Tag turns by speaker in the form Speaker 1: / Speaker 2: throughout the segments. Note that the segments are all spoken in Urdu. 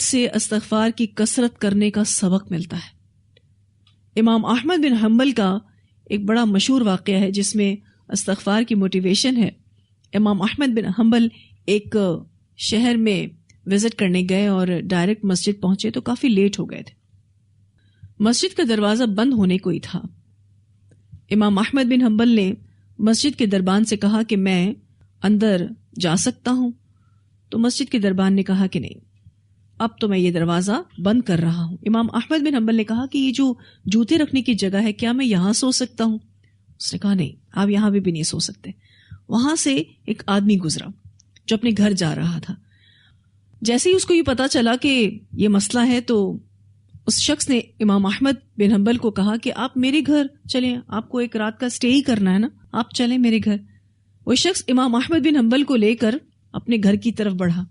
Speaker 1: سے استغفار کی کثرت کرنے کا سبق ملتا ہے۔ امام احمد بن حنبل کا ایک بڑا مشہور واقعہ ہے جس میں استغفار کی موٹیویشن ہے۔ امام احمد بن حنبل ایک شہر میں وزٹ کرنے گئے اور ڈائریکٹ مسجد پہنچے تو کافی لیٹ ہو گئے تھے۔ مسجد کا دروازہ بند ہونے کو ہی تھا۔ امام احمد بن حنبل نے مسجد کے دربان سے کہا کہ میں اندر جا سکتا ہوں، تو مسجد کے دربان نے کہا کہ نہیں، اب تو میں یہ دروازہ بند کر رہا ہوں۔ امام احمد بن حنبل نے کہا کہ یہ جو جوتے رکھنے کی جگہ ہے کیا میں یہاں سو سکتا ہوں؟ اس نے کہا نہیں، آپ یہاں بھی نہیں سو سکتے۔ وہاں سے ایک آدمی گزرا جو اپنے گھر جا رہا تھا۔ جیسے ہی اس کو یہ پتا چلا کہ یہ مسئلہ ہے تو اس شخص نے امام احمد بن حنبل کو کہا کہ آپ میرے گھر چلیں، آپ کو ایک رات کا اسٹے ہی کرنا ہے نا، آپ چلیں میرے گھر۔ وہ شخص امام احمد بن حنبل کو لے کر اپنے گھر کی طرف بڑھا۔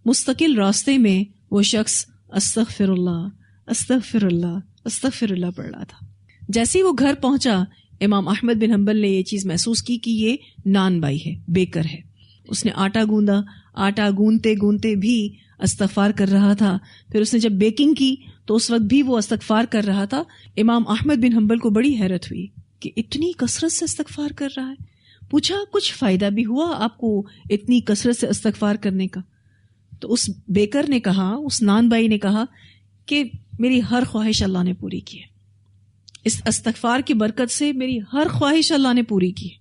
Speaker 1: مستقل راستے میں وہ شخص استغفر اللہ استغفر اللہ استغفر اللہ پڑھ رہا تھا۔ جیسے ہی وہ گھر پہنچا، امام احمد بن حنبل نے یہ چیز محسوس کی کہ یہ نان بائی ہے، بیکر ہے۔ اس نے آٹا گوندا، آٹا گوندتے گوندتے بھی استغفار کر رہا تھا۔ پھر اس نے جب بیکنگ کی تو اس وقت بھی وہ استغفار کر رہا تھا۔ امام احمد بن حنبل کو بڑی حیرت ہوئی کہ اتنی کثرت سے استغفار کر رہا ہے۔ پوچھا کچھ فائدہ بھی ہوا آپ کو اتنی کثرت سے استغفار کرنے کا؟ تو اس بیکر نے کہا، اس نان بائی نے کہا کہ میری ہر خواہش اللہ نے پوری کی ہے، اس استغفار کی برکت سے میری ہر خواہش اللہ نے پوری کی ہے،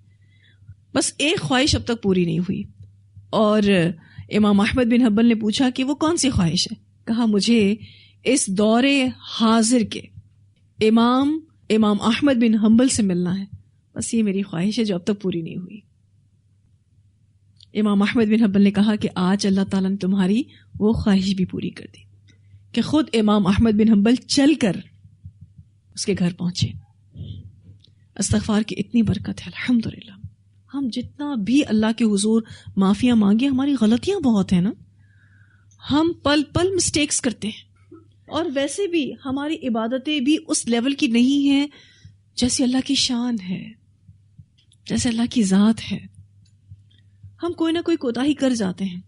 Speaker 1: بس ایک خواہش اب تک پوری نہیں ہوئی۔ اور امام احمد بن حنبل نے پوچھا کہ وہ کون سی خواہش ہے؟ کہا مجھے اس دور حاضر کے امام احمد بن حنبل سے ملنا ہے، بس یہ میری خواہش ہے جو اب تک پوری نہیں ہوئی۔ امام احمد بن حنبل نے کہا کہ آج اللہ تعالیٰ نے تمہاری وہ خواہش بھی پوری کر دی کہ خود امام احمد بن حنبل چل کر اس کے گھر پہنچے۔ استغفار کی اتنی برکت ہے الحمدللہ۔ ہم جتنا بھی اللہ کے حضور معافیاں مانگے، ہماری غلطیاں بہت ہیں نا، ہم پل پل مسٹیکس کرتے ہیں، اور ویسے بھی ہماری عبادتیں بھی اس لیول کی نہیں ہیں جیسے اللہ کی شان ہے، جیسے اللہ کی ذات ہے۔ ہم کوئی نہ کوئی کوتاہی کر جاتے ہیں۔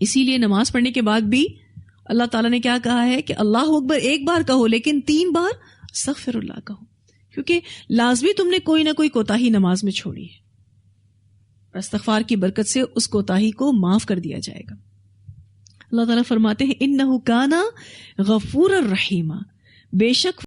Speaker 1: اسی لیے نماز پڑھنے کے بعد بھی اللہ تعالیٰ نے کیا کہا ہے کہ اللہ اکبر ایک بار کہو لیکن 3 بار استغفر اللہ کہو، کیونکہ لازمی تم نے کوئی نہ کوئی کوتاہی نماز میں چھوڑی ہے، استغفار کی برکت سے اس کوتاہی کو معاف کر دیا جائے گا۔ اللہ تعالیٰ فرماتے ہیں انہ کان غفورا رحیما، بے شک